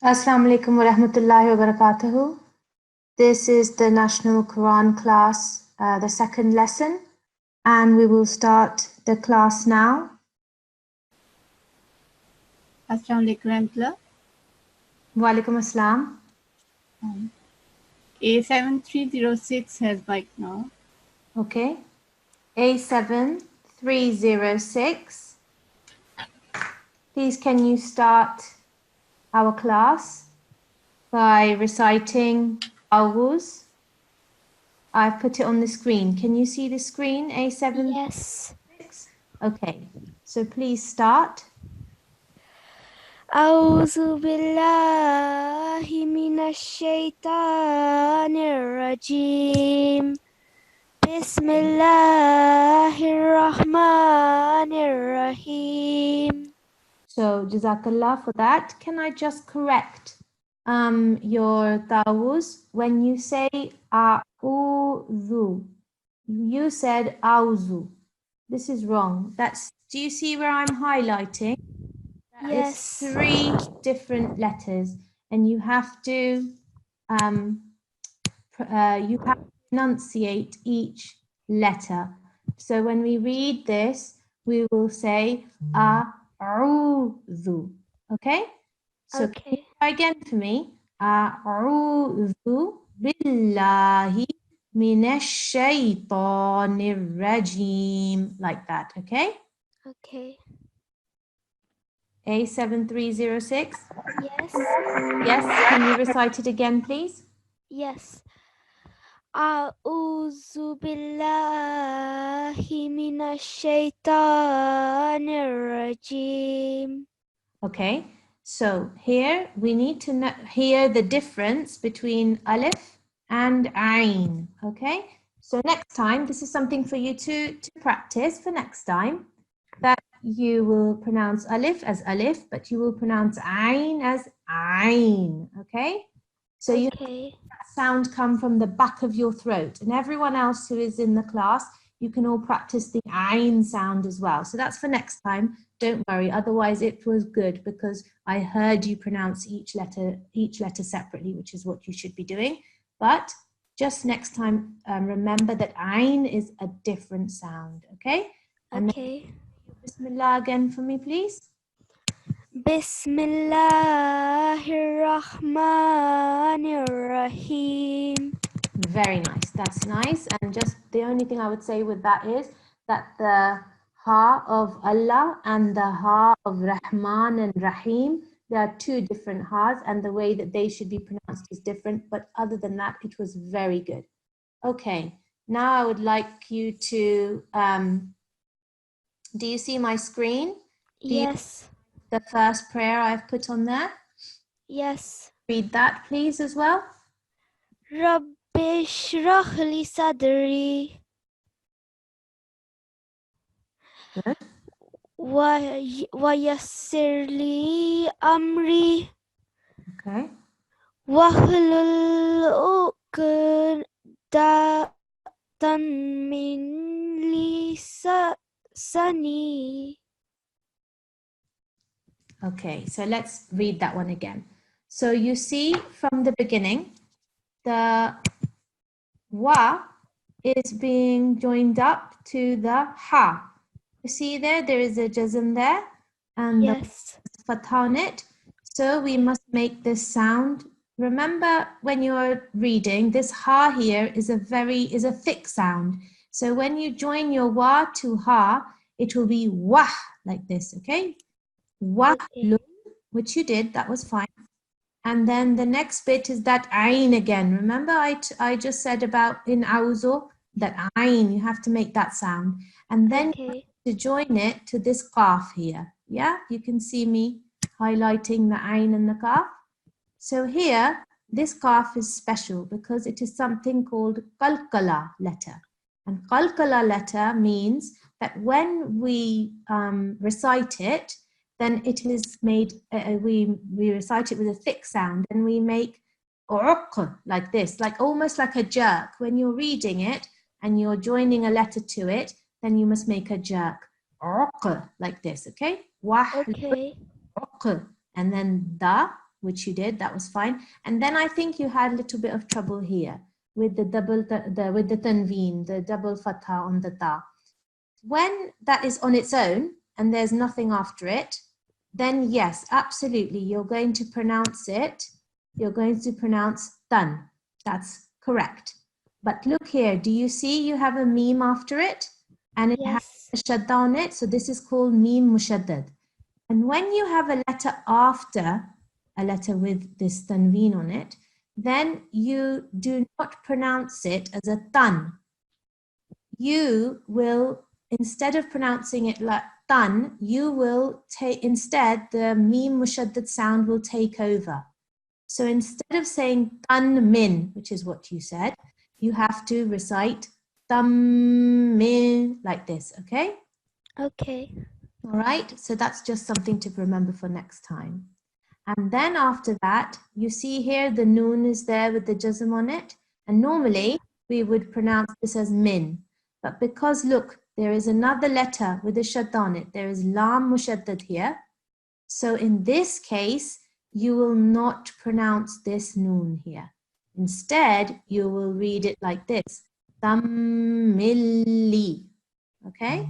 Assalamu alaikum wa rahmatullahi wa barakatuhu. This is the National Quran class, the second lesson, and we will start the class now. Assalamu alaikum. Wa alaikum assalam. A7306 has mic now. Okay. A7306. Please can you start our class by reciting Awuz? I've put it on the screen. Can you see the screen, A7? Yes. Okay, so please start. أعوذ بالله من الشيطان الرجيم بسم الله الرحمن الرحيم. So, Jazakallah for that. Can I just correct your ta'awuz? When you say a'udhu, you said auzu. This is wrong. Do you see where I'm highlighting? Yes. It's 3 different letters, and you have to enunciate each letter. So when we read this, we will say a'udhu. Okay? So can you try again for me? A'udhu billahi minash shaitanir rajim. Like that, okay? Okay. A7306. Yes. Yes, can you recite it again, please? Yes. أعوذ بالله من الشيطان الرجيم. Okay, so here we need to hear the difference between alif and ain. Okay, so next time, this is something for you to practice for next time, that you will pronounce alif as alif, but you will pronounce ain as ain. Okay, so you have that sound come from the back of your throat, and everyone else who is in the class, you can all practice the ain sound as well. So that's for next time. Don't worry, otherwise it was good because I heard you pronounce each letter separately, which is what you should be doing. But just next time, remember that ain is a different sound, okay? And then, Bismillah again for me, please. Bismillahirrahmanirrahim. Very nice, that's nice. And just the only thing I would say with that is that the ha of Allah and the ha of Rahman and Rahim, there are 2 different ha's, and the way that they should be pronounced is different. But other than that, it was very good. Okay, now I would like you to, do you see my screen? Yes. The first prayer I've put on there? Yes. Read that, please, as well. Rabbi shrah li sadri. Good. Wa yassir li amri. Okay. Wahlul uqdatan min lisani. Okay, so let's read that one again. So you see from the beginning, the wa is being joined up to the ha. You see there is a jazm there, and the fatha on it. So we must make this sound. Remember, when you're reading, this ha here is a thick sound. So when you join your wa to ha, it will be wah, like this, okay? Wah, which you did, that was fine. And then the next bit is that ayn again. Remember I just said about in auzu, that ayn, you have to make that sound. And then to join it to this qaf here. Yeah, you can see me highlighting the ayn and the qaf. So here, this qaf is special because it is something called qalqala letter. And qalqala letter means that when we recite it, then it is made, we recite it with a thick sound, and we make uq, like this, like almost like a jerk. When you're reading it and you're joining a letter to it, then you must make a jerk, uq, like this, okay? Uq, and then da, which you did, that was fine. And then I think you had a little bit of trouble here with the with the tanveen, the double fatha on the ta. When that is on its own and there's nothing after it, then yes, absolutely, you're going to pronounce it. You're going to pronounce tan. That's correct. But look here, do you see you have a meme after it? And it has Yes. a shadda on it. So this is called meme mushaddad. And when you have a letter after a letter with this tanveen on it, then you do not pronounce it as a tan. You will, instead of pronouncing it like tan, you will take, instead the meme mushaddad sound will take over. So instead of saying tan min, which is what you said, you have to recite tam min like this, okay? Okay. All right, so that's just something to remember for next time. And then after that, you see here the noon is there with the jazm on it. And normally we would pronounce this as min. But because look, there is another letter with a shadda on it. There is lam mushaddad here. So in this case, you will not pronounce this noon here. Instead, you will read it like this. Tammilli. Okay?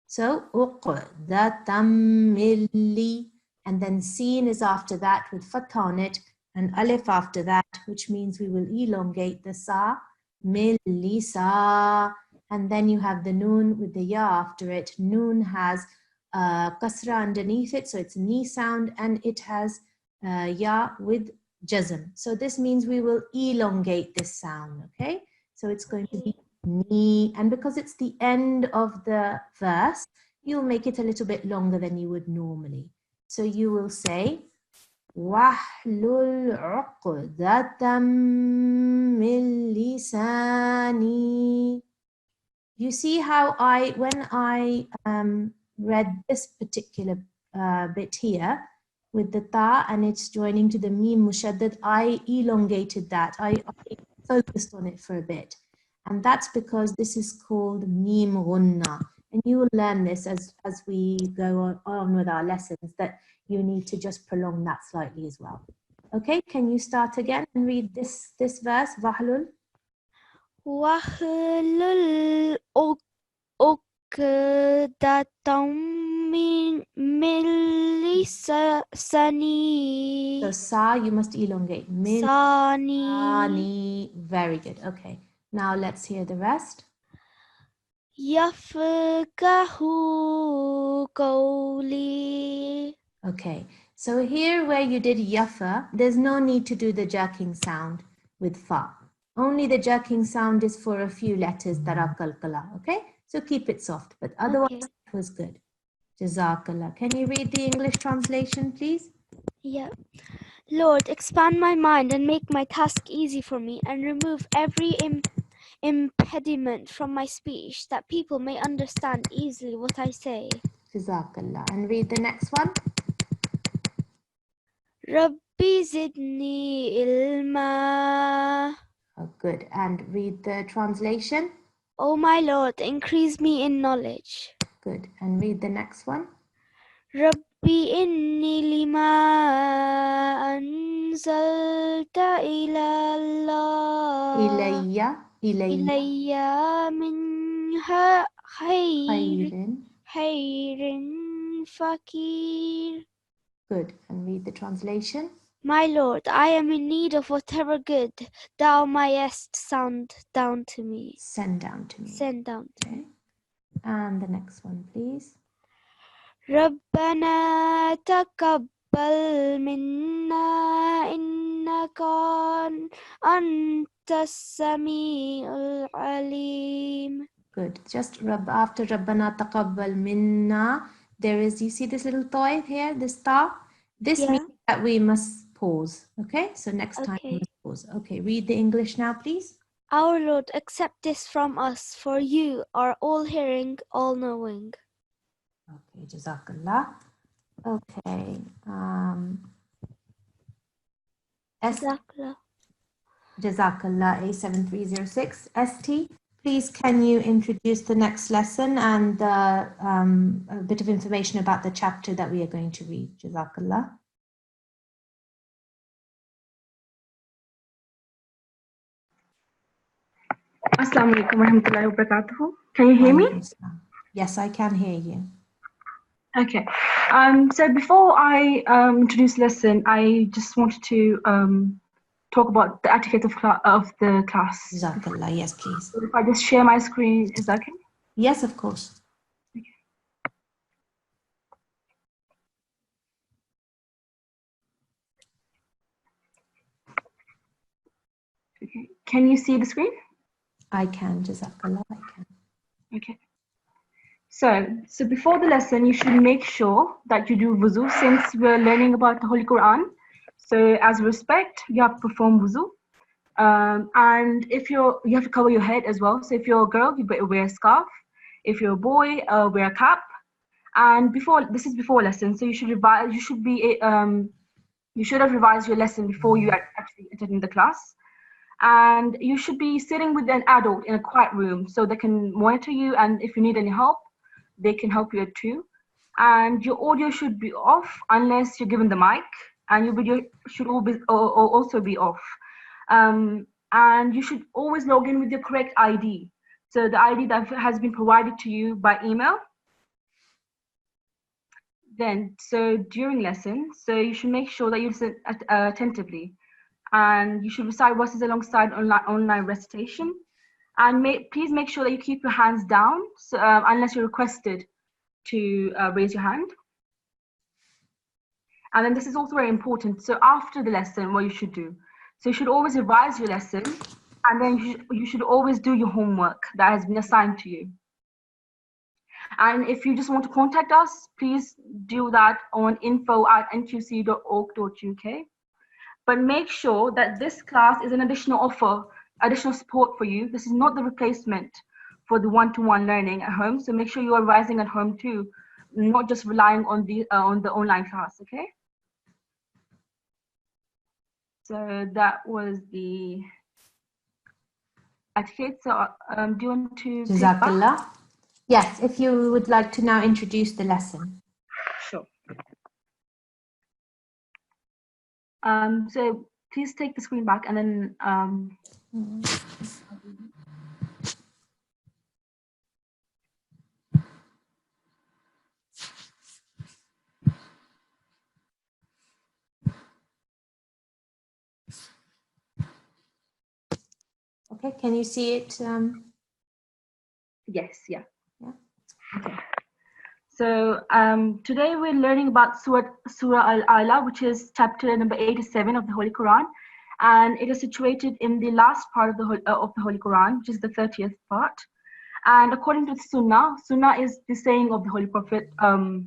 So, uqda tammilli. And then sin is after that with fatha on it, and alif after that, which means we will elongate the sa, milli sa. And then you have the noon with the ya after it. Noon has kasra underneath it, so it's ni sound, and it has ya with jazm. So this means we will elongate this sound, okay? So it's going to be ni, and because it's the end of the verse, you'll make it a little bit longer than you would normally. So you will say, wahlul uqdatam min lisani. You see how when I read this particular bit here with the ta and it's joining to the mim mushaddad, I elongated that. I focused on it for a bit. And that's because this is called mim gunna. And you will learn this as we go on with our lessons, that you need to just prolong that slightly as well. Okay, can you start again and read this verse, Wahlul? Wahlul uqdatam min lisani. So sa, you must elongate. Min Sani. Ani. Very good. Okay. Now let's hear the rest. Yafqahu qawli. Okay. So here where you did yafa, there's no need to do the jerking sound with fa. Only the jerking sound is for a few letters that are qalqala. Okay. So keep it soft, but otherwise it was good. Jazakallah. Can you read the English translation, please? Yeah. Lord, expand my mind and make my task easy for me, and remove every impediment from my speech, that people may understand easily what I say. Jazakallah. And read the next one. Rabbi zidni ilma. Oh, good. And read the translation. O my Lord, increase me in knowledge. Good. And read the next one. Rabbi inni lima anzalta Ilayya. ilayya min khairin fakir. Good. And read the translation. My Lord, I am in need of whatever good thou mayest send down to me. Send down to me. Send down to me. Okay. And the next one, please. Rabbana taqabbal minna innaka antas sami'ul alim. Good. Just after Rabbana taqabbal minna, there is, you see this little toy here, this ta? This Yeah. means that we must pause. Okay. So next time we Okay. must pause. Okay. Read the English now, please. Our Lord, accept this from us, for you are all-hearing, all-knowing. Okay. Jazakallah. Okay. Jazakallah. Jazakallah A7306. ST, please can you introduce the next lesson and a bit of information about the chapter that we are going to read? Jazakallah. Assalamu alaikum warahmatullahi wabarakatuh. Can you hear me? Walaikum salam. Yes, I can hear you. Okay. So before I introduce the lesson, I just wanted to talk about the etiquette of the class. Jazakallah. Yes, please. So if I just share my screen, is that okay? Yes, of course. Okay. Can you see the screen? I can. Jazakallah. I can. Okay. So before the lesson, you should make sure that you do wuzu, since we're learning about the Holy Quran. So as respect, you have to perform wuzu. And if you have to cover your head as well. So if you're a girl, you better wear a scarf. If you're a boy, wear a cap. And this is before lesson, so you should revise. You should have revised your lesson before you actually entered in the class. And you should be sitting with an adult in a quiet room so they can monitor you, and if you need any help, they can help you too. And your audio should be off unless you're given the mic, and your video should also be off. And you should always log in with your correct ID. So the ID that has been provided to you by email. So during lesson, so you should make sure that you listen attentively, and you should recite verses alongside online recitation. And please make sure that you keep your hands down, so, unless you're requested to raise your hand. And then this is also very important. So after the lesson, what you should do. So you should always revise your lesson, and then you should always do your homework that has been assigned to you. And if you just want to contact us, please do that on info@nqc.org.uk. But make sure that this class is an additional support for you. This is not the replacement for the one-to-one learning at home. So make sure you are revising at home too, not just relying on the online class, okay? So that was the etiquette. So do you want to take back? Jazakallah. Yes, if you would like to now introduce the lesson. Sure. So please take the screen back, and then Okay, can you see it? yes, yeah. Okay. So today we're learning about Surah Al-Ala, which is chapter number 87 of the Holy Quran, and it is situated in the last part of the Holy Quran, which is the 30th part. And according to the Sunnah is the saying of the Holy Prophet. The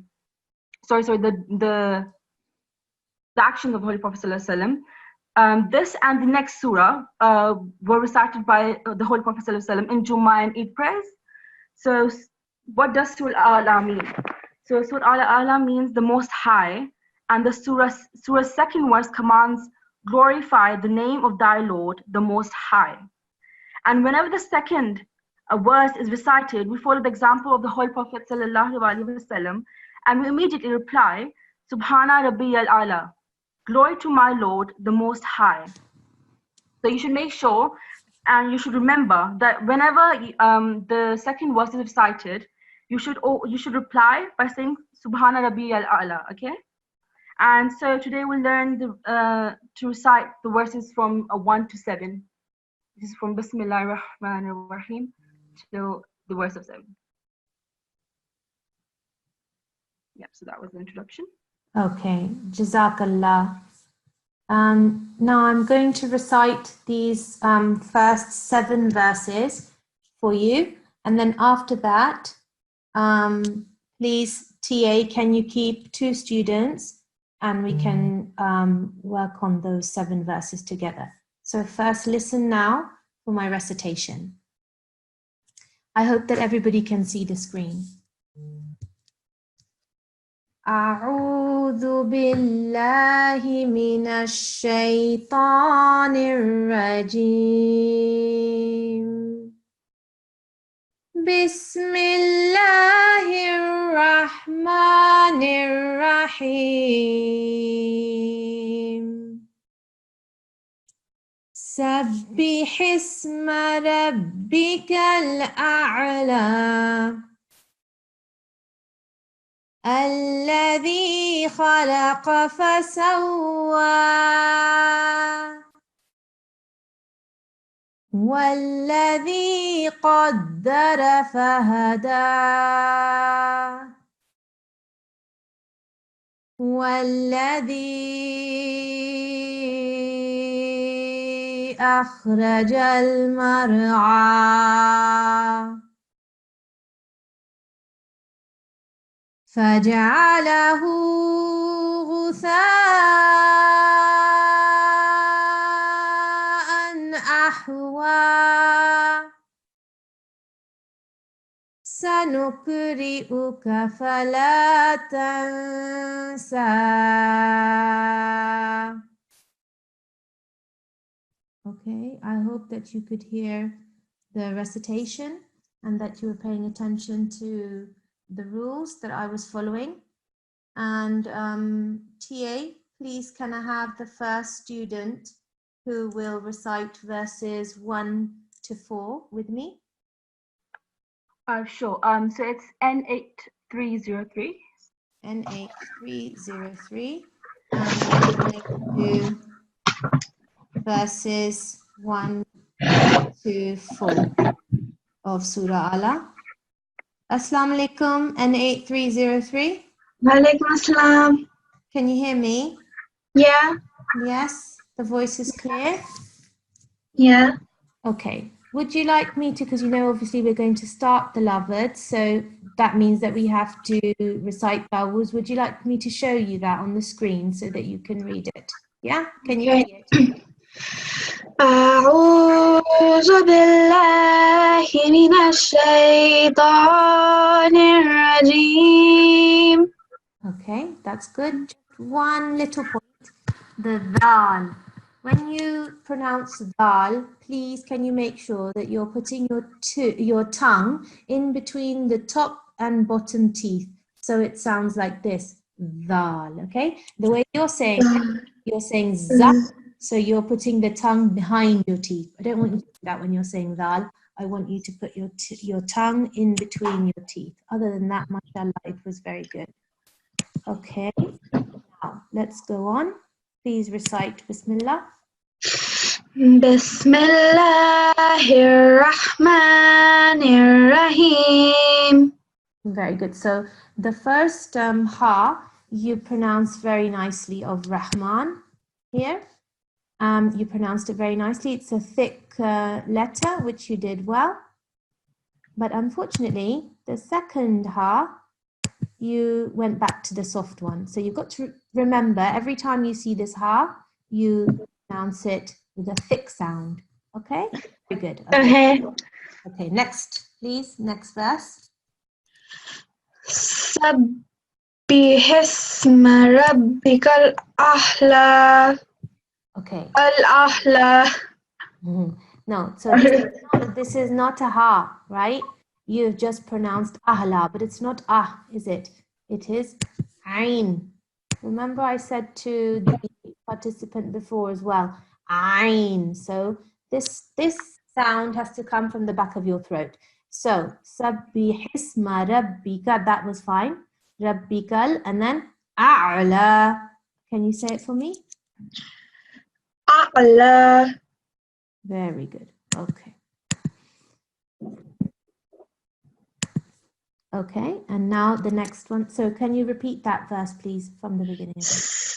actions of the Holy Prophet Sallallahu Alaihi Wasallam. This and the next surah were recited by the Holy Prophet Sallallahu Alaihi Wasallam in Jummah and Eid prayers. So what does Surah Al-Ala mean? So Surah Al-Ala means the Most High, and the surah's second verse commands, glorify the name of thy Lord, the Most High. And whenever the second verse is recited, we follow the example of the Holy Prophet Sallallahu Alaihi Wasallam, and we immediately reply, Subhana Rabbi al-Ala, glory to my Lord, the Most High. So you should make sure, and you should remember that whenever the second verse is recited, you should reply by saying Subhana Rabbi al-A'la, okay? And so today we'll learn to recite the verses from 1 to 7. This is from Bismillahir Rahmanir Rahim till the verse of 7. Yeah, so that was the introduction. Okay, Jazakallah. Now I'm going to recite these first 7 verses for you, and then after that, please, TA, can you keep 2 students, and we can work on those 7 verses together. So first, listen now for my recitation. I hope that everybody can see the screen. أعوذ بالله من الشيطان الرجيم بسم الله الرحمن الرحيم سبح اسم ربك الأعلى الذي خلق فسوى والذي قدر فهدى والذي أخرج المرعى فجعله غثاء أحوى سنقرئك فلا تنسى. Okay, I hope that you could hear the recitation and that you were paying attention to the rules that I was following. And TA, please can I have the first student who will recite verses 1 to 4 with me? Sure. So it's N8303. N8303. And we're going to do verses 1 to 4 of Surah Allah. Assalamu alaikum, N8303. Walaikum assalam. Can you hear me? Yeah, Yes, the voice is clear. yeah. Okay. Would you like me to, because you know obviously we're going to start the lovers, so that means that we have to recite vowels. Would you like me to show you that on the screen so that you can read it? Yeah? Can you read it? أعوذ بالله من الشيطان الرجيم. Okay, that's good. Just one little point. The dal. When you pronounce dal, please can you make sure that you're putting your tongue in between the top and bottom teeth, so it sounds like this, dal. Okay, the way you're saying za, so you're putting the tongue behind your teeth. I don't want you to do that when you're saying dal. I want you to put your tongue in between your teeth. Other than that, mashallah, it was very good. Okay, now let's go on. Please recite Bismillah. Bismillahirrahmanirrahim. Very good. So the first ha you pronounce very nicely of Rahman here. You pronounced it very nicely. It's a thick letter, which you did well. But unfortunately, the second ha, you went back to the soft one. So you've got to remember, every time you see this ha, you pronounce it with a thick sound. Okay? Very good. Okay. Okay, next, please. Next verse. Sabbihisma rabbikal ahla. Okay. Al-ahla. No, so this is not a ha, right? You've just pronounced ahla, but it's not ah, is it? It is ain. Remember I said to the participant before as well, ain. So this sound has to come from the back of your throat. So sabbihisma rabbika, that was fine. Rabbikal, and then a'la. Can you say it for me? A'la. Very good. Okay. Okay, and now the next one. So can you repeat that verse, please, from the beginning again?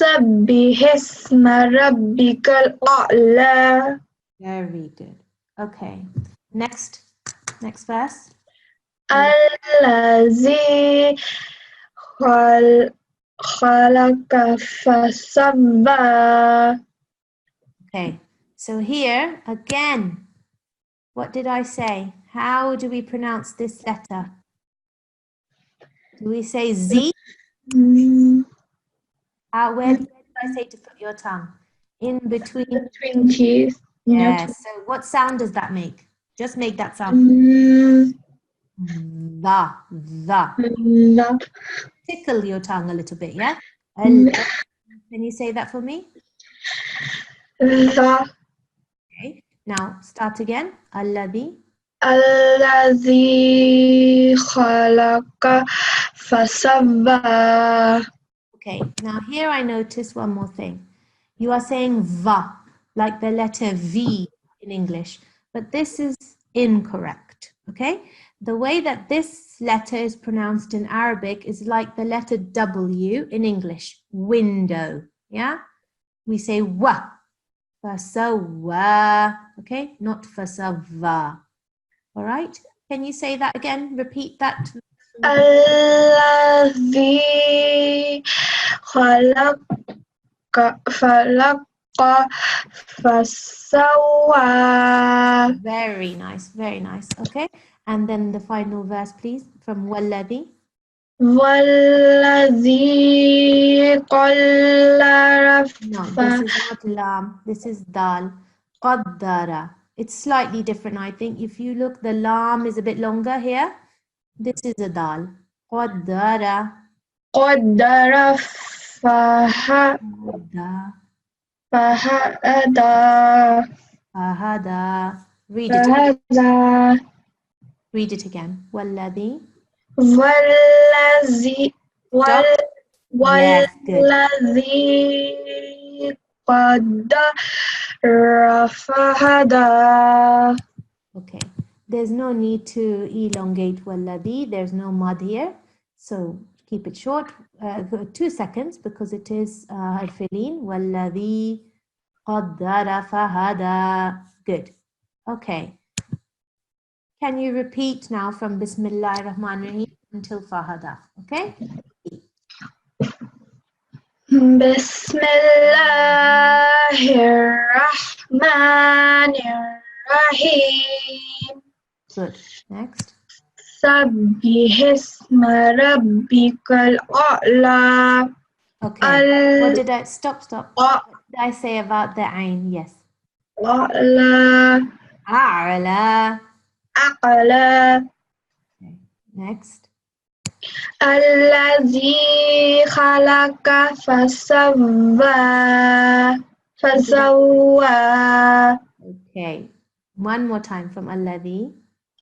Sabbihisma rabbikal a'la. Very good. Okay. Next verse. Allazi khalaqa fasawwa. Okay. So here again, what did I say? How do we pronounce this letter? Do we say Z? Where did I say to put your tongue? In between. Between teeth. Yes. So what sound does that make? Just make that sound. The. Tickle your tongue a little bit, yeah? Can you say that for me? The. Okay. Now start again. Alladhi. الذي خلق فسوى. Okay, now here I notice one more thing. You are saying va, like the letter V in English, but this is incorrect, okay? The way that this letter is pronounced in Arabic is like the letter W in English, window, yeah? We say wa, fasawa, okay? Not fasawa, all right? Can you say that again? Repeat that. الذي خلق فسوى. Very nice, very nice. Okay, and then the final verse, please, from Walladhi. والذي قدر No, this is not lam. This is dal. Qaddara. It's slightly different, I think. If you look, the lam is a bit longer here. This is a dal. Qaddara. قدر فهدى. Read it again. فهدى. Read it again. Walladhi. والذي Stop. Yes, good. والذي قدر فهدى. Okay, there's no need to elongate walladhi. There's no mud here. So keep it short, 2 seconds, because it is harfilin. Walladhi qaddara fahada. Good. Okay. Can you repeat now from Bismillahir Rahmanir Rahim until fahada? Okay. بسم الله الرحمن الرحيم. Good. Next. سبح اسم ربك الأعلى. Okay. What did I stop? What did I say about the ain? Yes. أعلى. A'la. أعلى. Okay. Next. الذي خلق فسوى. Okay. One more time from Alladhi.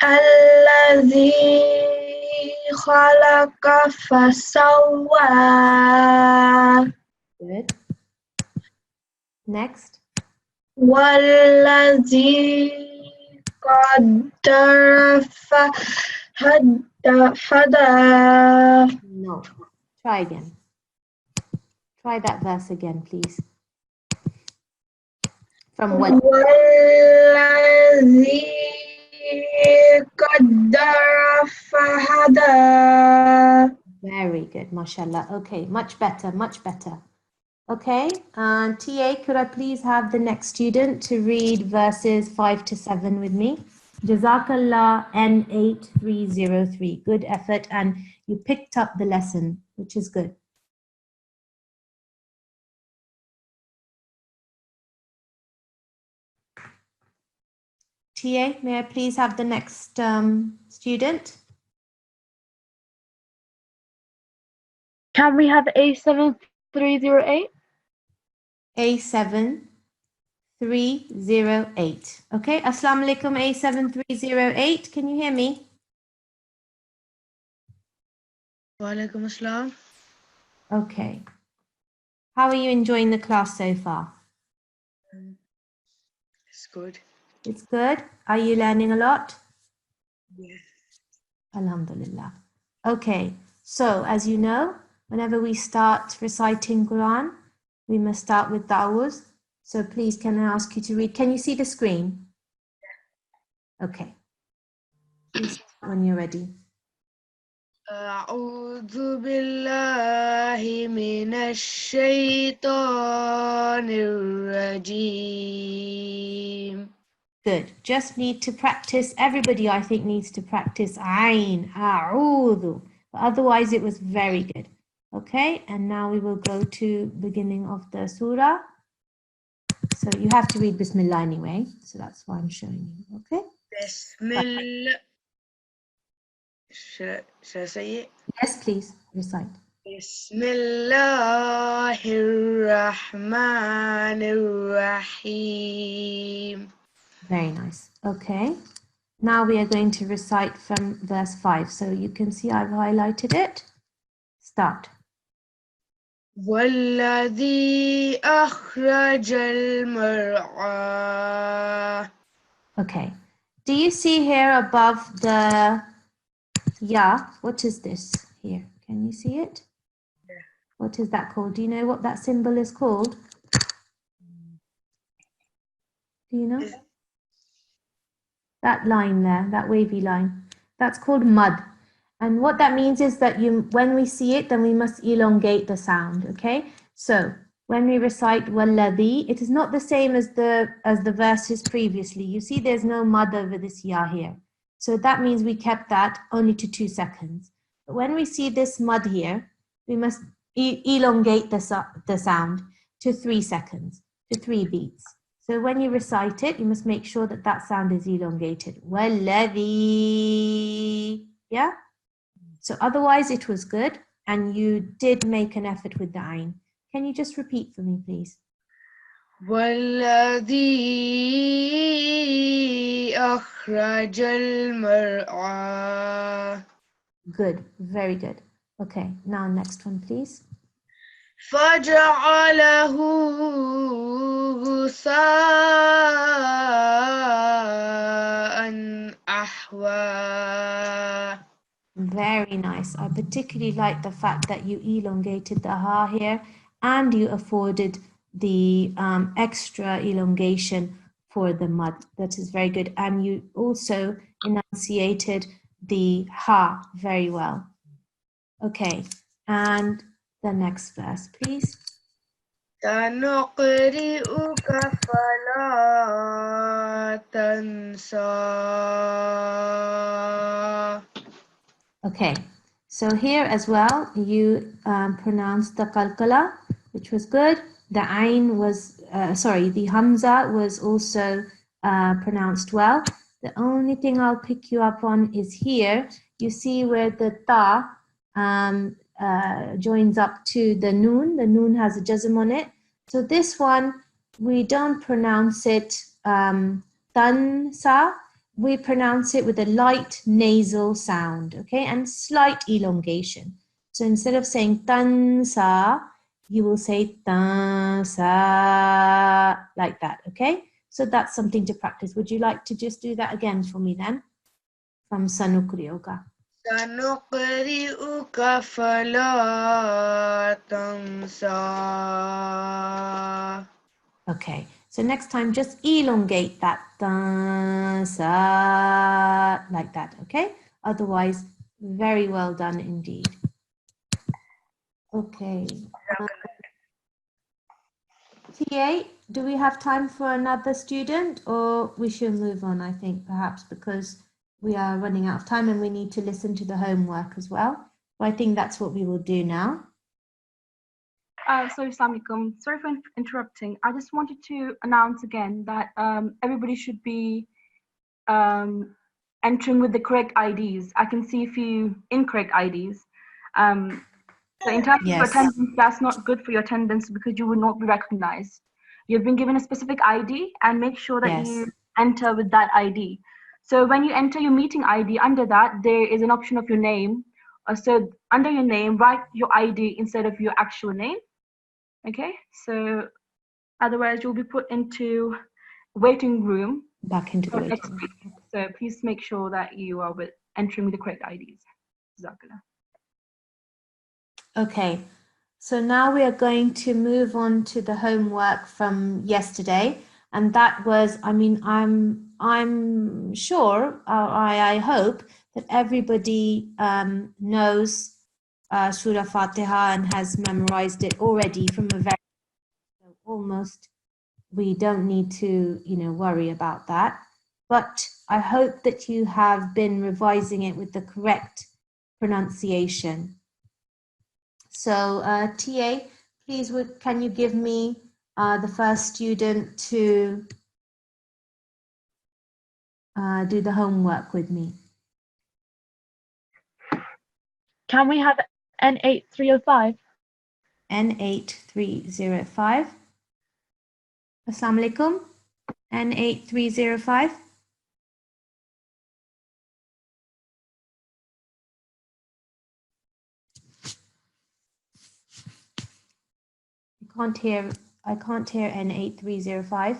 الذي خلق فسوى. Good. Next. والذي قدر فهدى. No. Try again. Try that verse again, please. From what? والذي قدر فهدى. Very good, mashallah. Okay, much better, much better. Okay, TA, could I please have the next student to read verses 5 to 7 with me? Jazakallah N8303. Good effort, and you picked up the lesson, which is good. TA, may I please have the next student? Can we have A7308? A7308. Okay, Assalamu alaikum A7308. Can you hear me? Walaikum assalam. Okay. How are you enjoying the class so far? It's good. It's good. Are you learning a lot? Yes. Alhamdulillah. Okay, so as you know, whenever we start reciting Quran, we must start with ta'awuz. So please, can I ask you to read? Can you see the screen? Okay. Please start when you're ready. أعوذ بالله من الشيطان الرجيم. Good. Just need to practice. Everybody, I think, needs to practice ayn, a'udhu. But otherwise, it was very good. Okay, and now we will go to beginning of the surah. So you have to read Bismillah anyway. So that's why I'm showing you. Okay. Bismillah. Should I say it? Yes, please recite. Bismillahir Rahmanir Rahim. Very nice. Okay. Now we are going to recite from verse 5. So you can see I've highlighted it. Start. والذي أخرج المرعى. Okay. Do you see here above the ya? What is this here? Can you see it? What is that called? Do you know what that symbol is called? Do you know? That line there, that wavy line. That's called mud. And what that means is that when we see it, then we must elongate the sound, okay? So when we recite walladhi, it is not the same as the verses previously. You see there's no mud over this ya here. So that means we kept that only to 2 seconds. But when we see this mud here, we must elongate the sound to 3 seconds, to 3 beats. So when you recite it, you must make sure that that sound is elongated. Walladhi, yeah? So otherwise it was good and you did make an effort with the ayn. Can you just repeat for me, please? والذي أخرج المرعى. Good, very good. Okay, now next one, please. فجعله غثاء أحوى. Very nice. I particularly like the fact that you elongated the ha here and you afforded the extra elongation for the mud. That is very good. And you also enunciated the ha very well. Okay, and the next verse, please. سنقرئك فلا تنسى. Okay, so here as well, you pronounced the qalqala, which was good. The ayn was, the hamza was also pronounced well. The only thing I'll pick you up on is here. You see where the ta joins up to the noon. The noon has a jazm on it. So this one, we don't pronounce it tansa. We pronounce it with a light nasal sound, okay, and slight elongation. So instead of saying tansa, you will say tansa, like that, okay? So that's something to practice. Would you like to just do that again for me then? From Sanukriyoka. سنقرئك فلا تنسى. Okay, so next time just elongate that tansa, like that, okay? Otherwise, very well done indeed. Okay. TA, do we have time for another student or we should move on, I think, perhaps because we are running out of time and we need to listen to the homework as well. So I think that's what we will do now. Sorry, Assalamualaikum. Sorry for interrupting. I just wanted to announce again that everybody should be entering with the correct IDs. I can see a few incorrect IDs. So in terms of attendance, that's not good for your attendance because you will not be recognized. You've been given a specific ID and make sure that you enter with that ID. So when you enter your meeting ID, under that, there is an option of your name. So under your name, write your ID instead of your actual name. Okay, so otherwise you'll be put into waiting room. Back into the waiting room. So please make sure that you are entering with the correct IDs. Jazakallah. Okay, so now we are going to move on to the homework from yesterday, and that was, I mean, I'm sure, I hope that everybody knows Surah Fatiha and has memorized it already from a very almost. We don't need to, worry about that. But I hope that you have been revising it with the correct pronunciation. So TA, please, can you give me the first student to do the homework with me? Can we have N8305? N8305. Assalamu alaikum. N8305. I can't hear N8305.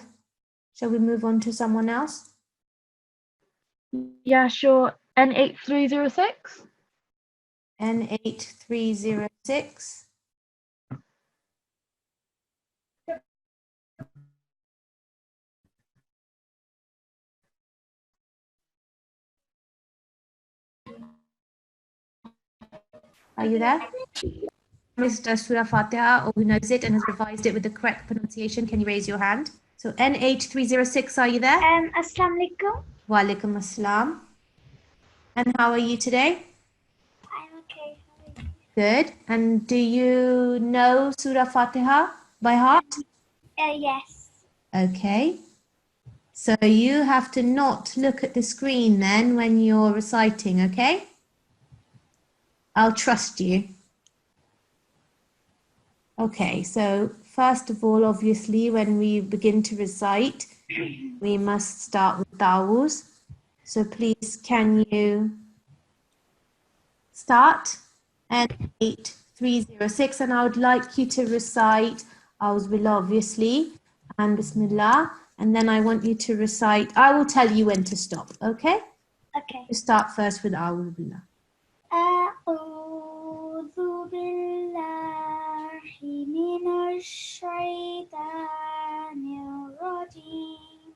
Shall we move on to someone else? Yeah, sure. N8306. N8306. Are you there? Mr. Surah Fatiha, or who knows it and has revised it with the correct pronunciation, can you raise your hand? So N8306, are you there? Assalamu alaikum. Wa alaikum assalam. And how are you today? I'm okay. Good. And do you know Surah Fatiha by heart? Yes. Okay. So you have to not look at the screen then when you're reciting, okay? I'll trust you. Okay, so first of all, obviously, when we begin to recite, we must start with ta'awuz. So please, can you start? N8306, and I would like you to recite A'udhu Billah, obviously, and Bismillah, and then I want you to recite, I will tell you when to stop, okay? Okay. You start first with A'udhu Billah. أعوذ بالله من الشيطان الرجيم.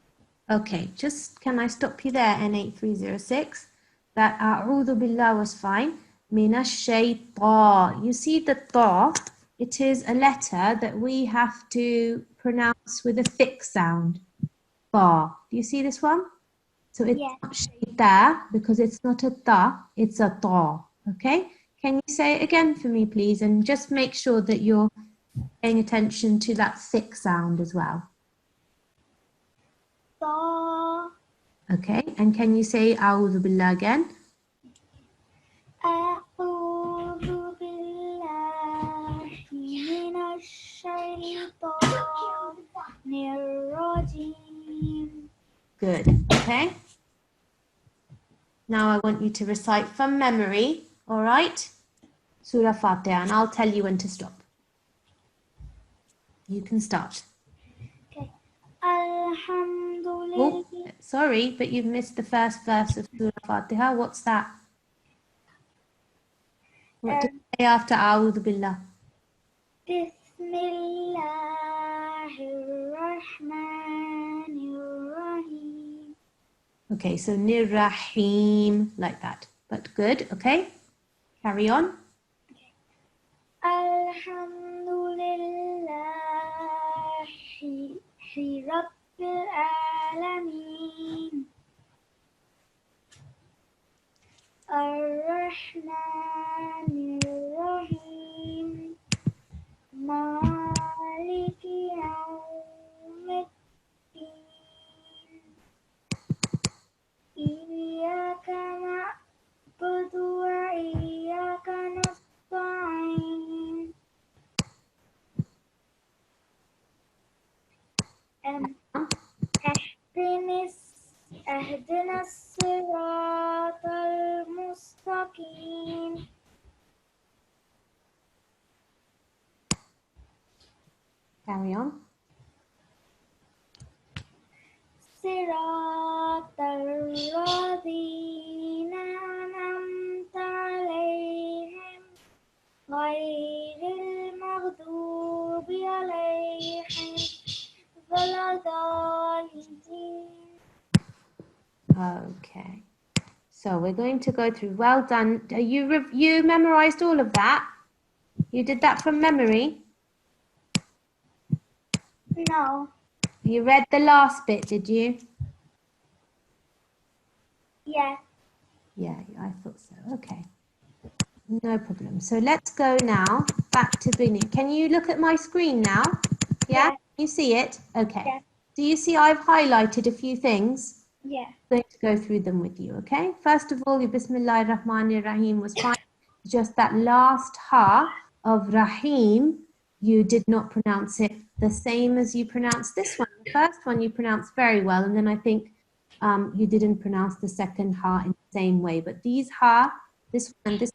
Okay, just can I stop you there, N8306? That A'udhu Billah was fine. Minash shaytan. You see the ta, it is a letter that we have to pronounce with a thick sound. Ta. Do you see this one? So it's Yes. not shayta because it's not a ta, it's a ta. Okay? Can you say it again for me, please? And just make sure that you're paying attention to that thick sound as well. Ta. Okay, and can you say A'udhu Billah again? أعوذ بالله من الشيطان الرجيم. Good. Okay. Now I want you to recite from memory, all right? Surah Fatiha, and I'll tell you when to stop. You can start. Okay. Alhamdulillah. Oh, sorry, but you've missed the first verse of Surah Fatiha. What's that? What do you say after A'udhu Billah? Bismillahirrahmanirrahim. Okay, so Nirrahim, like that. But good, okay? Carry on. Alhamdulillahi Rabbil Alameen. Ar-Rahmanir-Rahim. Maliki Yawmiddin. Iyyaka na'budu wa iyyaka nasta'in. اهدنا الصراط المستقيم. Carry on. صراط الذين أنعمت عليهم غير المغضوب عليهم ولا الضالين. Okay. So we're going to go through. Well done. You memorized all of that? You did that from memory? No. You read the last bit, did you? Yeah. Yeah, I thought so. Okay. No problem. So let's go now back to beginning. Can you look at my screen now? Yeah? Yeah. You see it? Okay. Yeah. Do you see I've highlighted a few things? Yeah. I'm going to go through them with you, okay? First of all, your Bismillahir Rahmanir Rahim was fine. Just that last ha of Rahim, you did not pronounce it the same as you pronounced this one. The first one you pronounced very well, and then I think you didn't pronounce the second ha in the same way. But these ha, this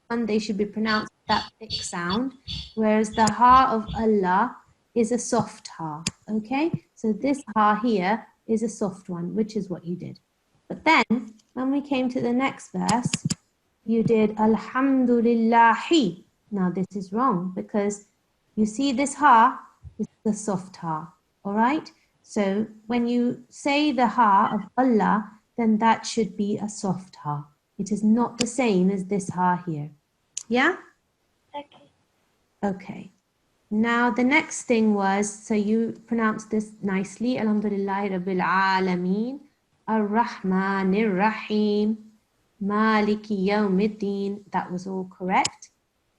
one, they should be pronounced with that thick sound, whereas the ha of Allah is a soft ha, okay? So this ha here is a soft one, which is what you did. But then, when we came to the next verse, you did Alhamdulillahi. Now this is wrong because you see this ha is the soft ha, all right? So when you say the ha of Allah, then that should be a soft ha. It is not the same as this ha here. Yeah? Okay. Okay. Now the next thing was, so you pronounced this nicely, Alhamdulillahi Rabbil Alameen, Ar-Rahmanir Rahim, Maliki Yawmiddin. That was all correct.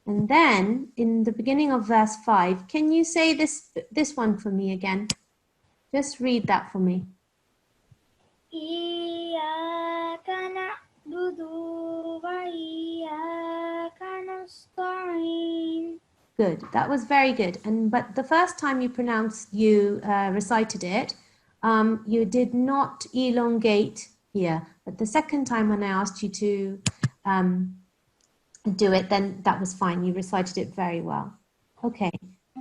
And then in the beginning of verse 5, can you say this one for me again? Just read that for me. Iyyaka na'budu wa iyyaka nasta'in. Good. That was very good. But the first time you recited it, you did not elongate here. But the second time when I asked you to do it, then that was fine. You recited it very well. Okay.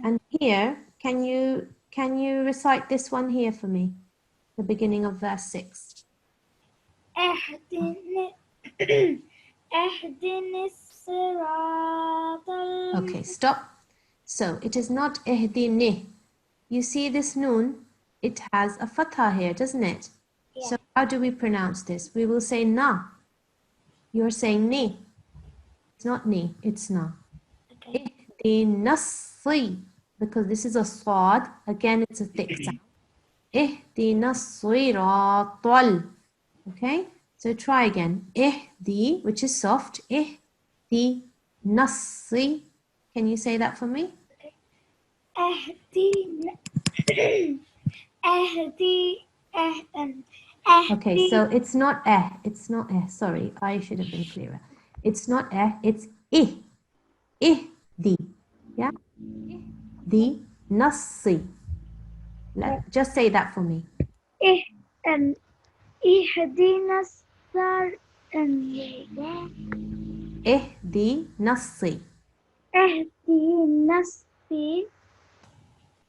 And here, can you recite this one here for me? The beginning of verse 6. Okay, stop. So it is not ihdini. You see this noon? It has a fatha here, doesn't it? Yeah. So how do we pronounce this? We will say na. You're saying ni. It's not ni, it's na. Okay. Ihdinassi. Because this is a sad. Again, it's a thick sound. Ihdinassiratal. Okay? So try again. Ihdi, which is soft. Ihdinassi. Can you say that for me? Okay, so it's not it's not sorry, I should have been clearer. It's not it's ihdi. Yeah? Ihdi nassi. Just say that for me. اهدنا الصراط Ihdi nassi. اهدنا الصراط.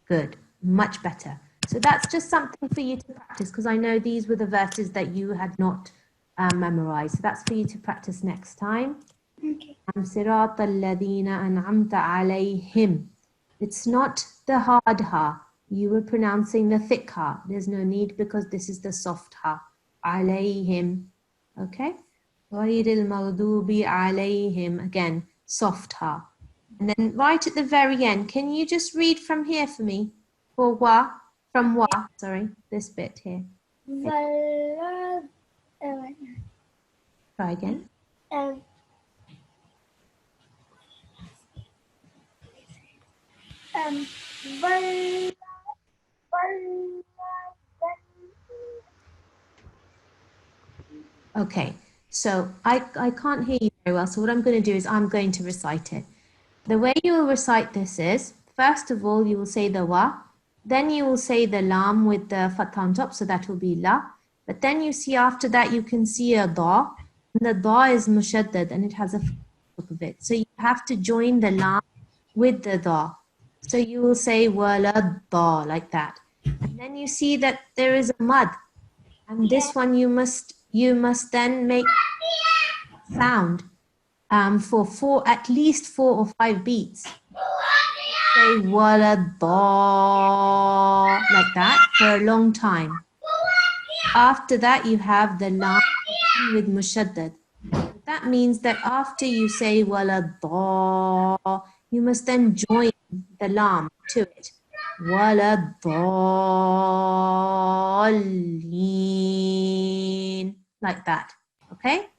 Good, much better. So that's just something for you to practice because I know these were the verses that you had not memorized. So that's for you to practice next time. Okay. صراط الذين أنعمت عليهم. It's not the hard ha. You were pronouncing the thick ha. There's no need because this is the soft ha. عليهم. Okay? غير المغضوب عليهم. Again, soft ha. And then right at the very end, can you just read from here for me? For wa, from wa, sorry, this bit here. Try again. Okay, so I can't hear you very well, so what I'm going to do is I'm going to recite it. The way you will recite this is, first of all, you will say the wa, then you will say the lam with the fatha on top, so that will be la. But then you see after that, you can see a da, and the da is mushaddad, and it has a fatha on top of it. So you have to join the lam with the da. So you will say wala da, like that. And then you see that there is a mud, and this one you must then make sound for at least 4 or 5 beats. Say wala da, like that for a long time. After that, you have the lam with mushaddad. That means that after you say wala da, you must then join the lam to it. Wala dallin, like that. Okay?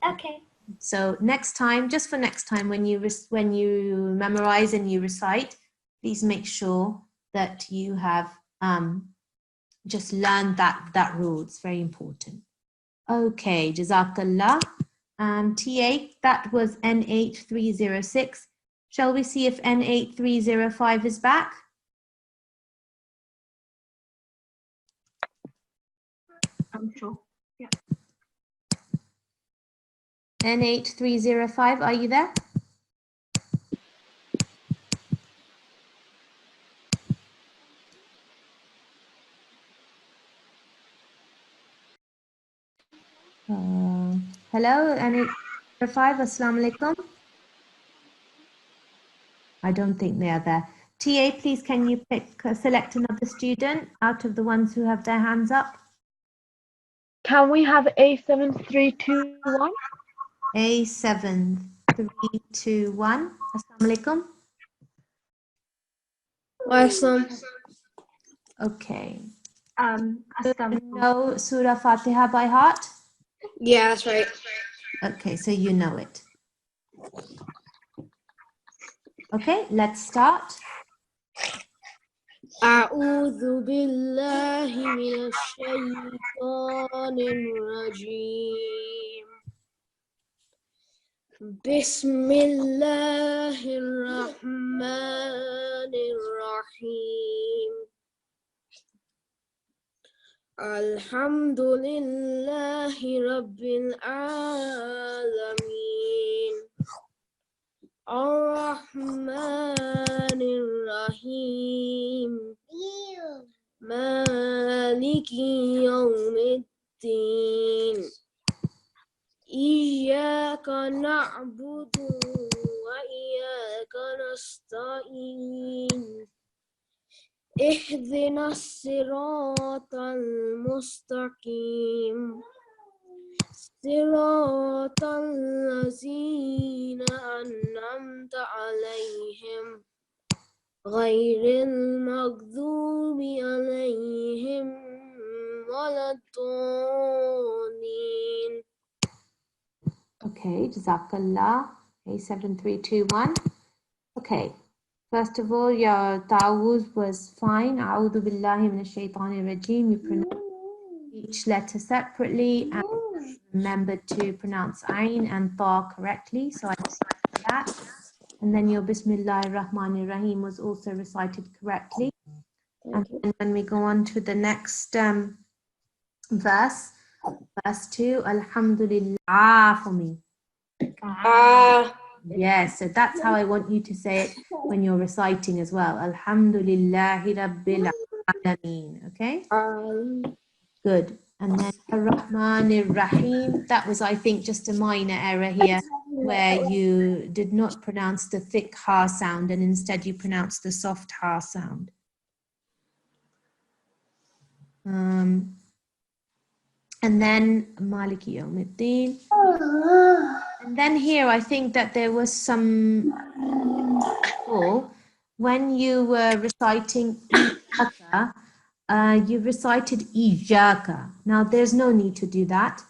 Okay. So next time, just for next time, when you memorize and you recite, please make sure that you have just learned that rule. It's very important. Okay, Jazakallah. T8, that was N8306. Shall we see if N8305 is back? I'm sure. Yeah. N8305, are you there? Hello, N805, Assalamu alaikum. I don't think they are there. TA, please, can you select another student out of the ones who have their hands up? Can we have A7321? A7321. Assalamu alaikum. Okay. Know Surah Fatiha by heart? Yeah, that's right. Okay, so you know it. Okay, let's start. أعوذ بالله من الشيطان الرجيم بسم الله الرحمن الرحيم الحمد لله رب العالمين الرحمن الرحيم مالك يوم الدين إياك نعبد وإياك نستعين اهدنا الصراط المستقيم صراط الذين أنعمت عليهم غير المغضوب عليهم ولا الضالين. Okay, Jazakallah. A7321. Okay, first of all, your ta'awuz was fine. A'udhu billahi minash shaitanir rajim. You pronounce each letter separately and remember to pronounce Ain and Ta correctly. So I just that. And then your Bismillahir Rahmanir Rahim was also recited correctly. And then when we go on to the next verse 2, Alhamdulillah for me. Yes, so that's how I want you to say it when you're reciting as well. Alhamdulillahi Rabbil Alameen. Okay? Good. And then Ar-Rahmanir Rahim. That was, I think, just a minor error here where you did not pronounce the thick ha sound and instead you pronounced the soft ha sound. And then Maliki Yawmiddin. And then here I think that there was some when you were reciting Iyaka, you recited Iyaka. Now there's no need to do that.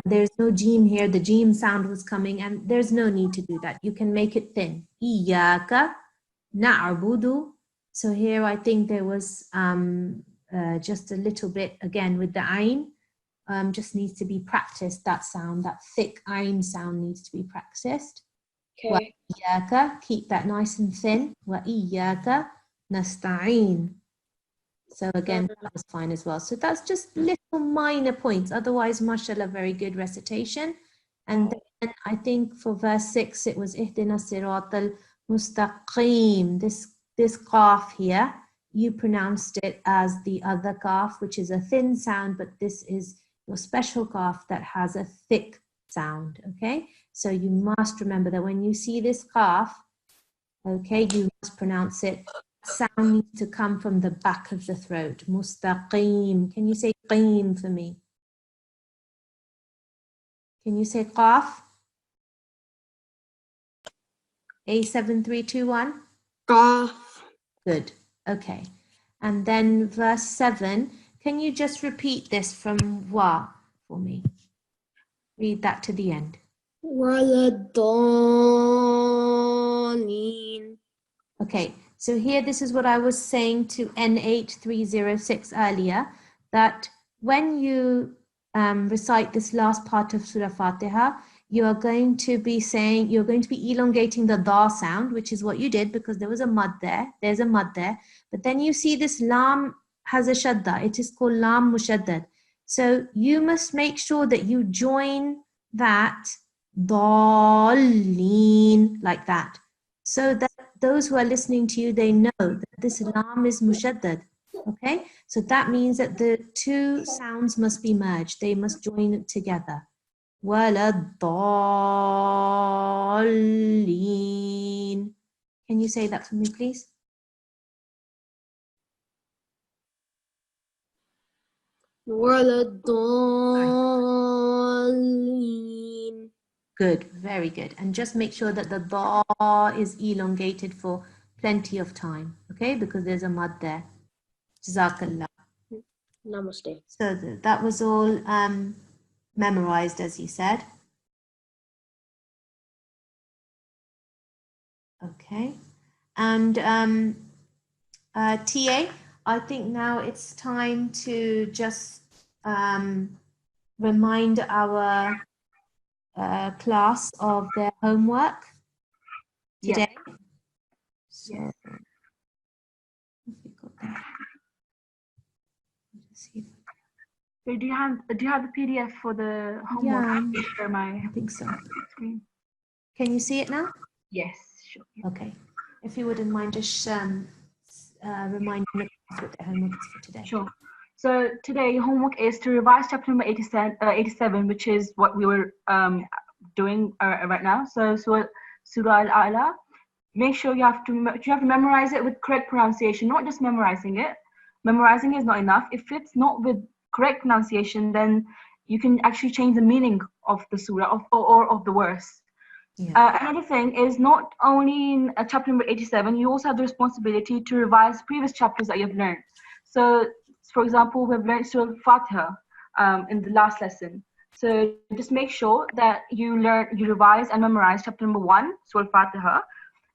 There's no Jeem here. The Jeem sound was coming and there's no need to do that. You can make it thin. Iyaka na'budu. So here I think there was just a little bit again with the Ain. Just needs to be practiced, that sound, that thick Ain sound needs to be practiced. Okay. Wa keep that nice and thin. Wa iyyaka nasta'in. So again, that was fine as well. So that's just little minor points. Otherwise, mashallah, very good recitation. And then I think for verse 6, it was ihdina siratal mustaqim. This qaf here, you pronounced it as the other qaf, which is a thin sound, but this is your special qaf that has a thick sound, okay? So you must remember that when you see this qaf, okay, you must pronounce it. Sound needs to come from the back of the throat. Mustaqim. Can you say qim for me? Can you say qaf? A7321? Qaf. Good. Okay. And then verse 7. Can you just repeat this from wa for me? Read that to the end. Waladhalin. Okay. So here, this is what I was saying to N8306 earlier, that when you recite this last part of Surah Fatiha, you are going to be saying, you're going to be elongating the da sound, which is what you did because there was a mud there. There's a mud there. But then you see this lam has a shadda. It is called lam mushaddad. So you must make sure that you join that ضالين like that, so that those who are listening to you, they know that this lam is mushaddad. Okay, so that means that the two sounds must be merged. They must join together. وَلَا الضَّالِّينَ. Can you say that for me, please? ولا الضالين. Good, very good. And just make sure that the da is elongated for plenty of time, okay? Because there's a mud there. Jazakallah. Namaste. So that was all memorized, as you said. Okay. And TA, I think now it's time to just remind our class of their homework today. So, Yes. if we got that. Let's see. So do you have the PDF for the homework? Yeah. I'll share my I think so. screen. Can you see it now? Yes, sure. Okay. If you wouldn't mind just reminding the class what their homework is for today. Sure. So today homework is to revise chapter number 87, which is what we were doing right now. So Surah Al-A'la. Make sure you have to memorize it with correct pronunciation, not just memorizing it. Memorizing is not enough. If it's not with correct pronunciation, then you can actually change the meaning of the surah or of the verse. Yeah. Another thing is not only in chapter number 87, you also have the responsibility to revise previous chapters that you've learned. So, for example, we've learned Surah Al-Fatiha in the last lesson. So just make sure that you revise and memorize chapter number 1, Surah Al-Fatiha,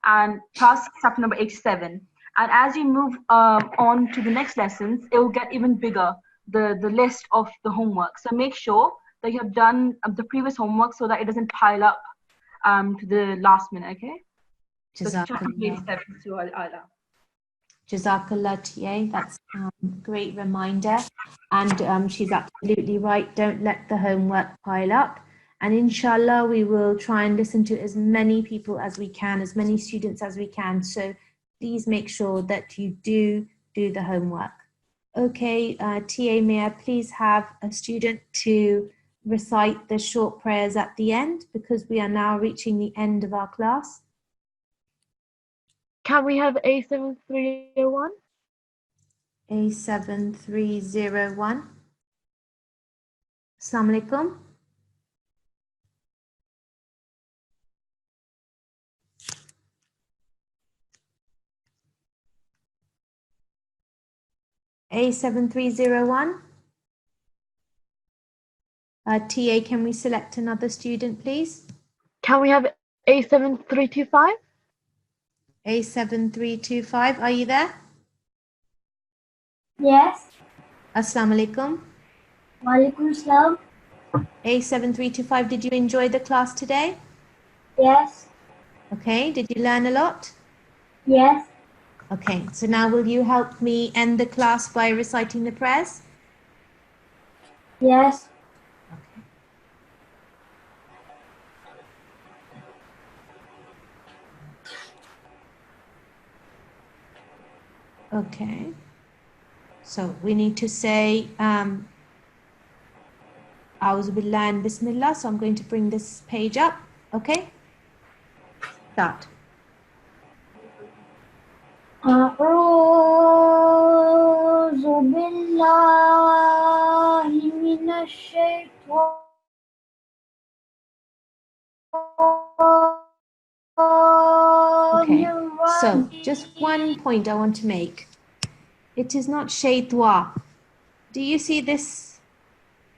and plus chapter number 87. And as you move on to the next lessons, it will get even bigger, the list of the homework. So make sure that you have done the previous homework so that it doesn't pile up to the last minute, okay? So chapter 87, Surah Al-A'la. Jazakallah TA, that's a great reminder. And she's absolutely right. Don't let the homework pile up. And inshallah, we will try and listen to as many people as we can, as many students as we can. So please make sure that you do the homework. Okay, TA, may I please have a student to recite the short prayers at the end, because we are now reaching the end of our class. Can we have A7301? A7301. Assalamu alaikum. A7301. TA, can we select another student, please? Can we have A7325? A7325, are you there? Yes. Assalamu alaikum. Walaikum salam. A7325, did you enjoy the class today? Yes. Okay, did you learn a lot? Yes. Okay, so now will you help me end the class by reciting the prayers? Yes. Okay. So we need to say A'udhu Billah and Bismillah. So I'm going to bring this page up. Okay? Start. أعوذ بالله من Okay, so just one point I want to make. It is not shaytwa. Do you see this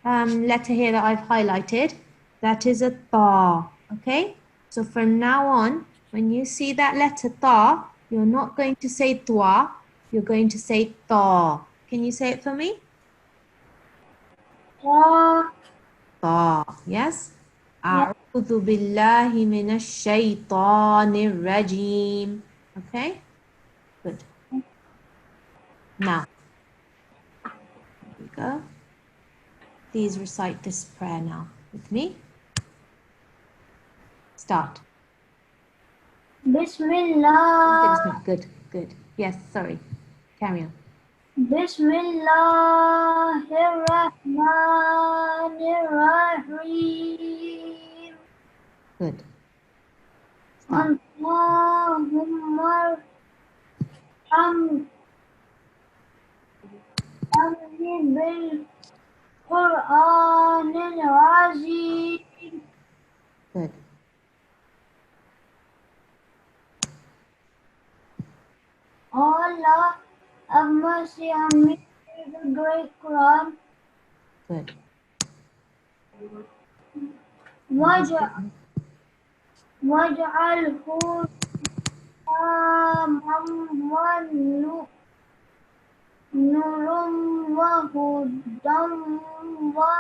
letter here that I've highlighted? That is a ta, okay? So from now on, when you see that letter ta, you're not going to say twa, you're going to say ta. Can you say it for me? Ta, yes? أعوذ بالله من الشيطان الرجيم. Okay? Good. Now, here we go. Please recite this prayer now with me. Start. Bismillah. Good, good. Yes, sorry. Carry on. Bismillahirrahmanirrahim. Good. Start. Allahumma amni bil Qur'anil Azim. Good. Allah, have mercy on me through the great Quran. Good. Waj'alhu nurum wa hudan wa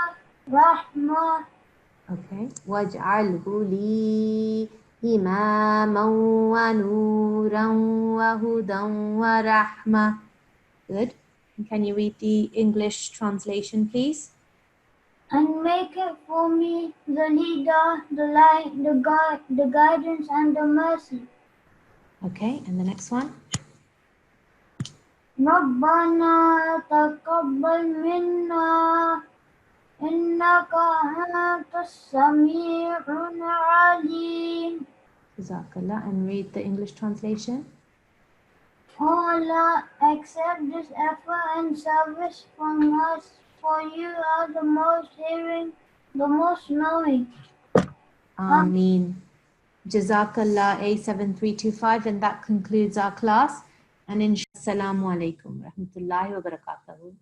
rahmah. Okay. Waj'alhu li imaman wa nuran wa hudan wa rahmah. Good. Can you read the English translation, please? And make it for me the leader, the light, the guidance, and the mercy. Okay. And the next one? ربنا تقبل منا إنك أنت السميع العليم. Jazakallah. And read the English translation. Oh Allah, accept this effort and service from us, for you are the most hearing, the most knowing. Ameen. Jazakallah A7325, and that concludes our class. And inshallah, assalamu alaikum rahmatullahi wa barakatuhu.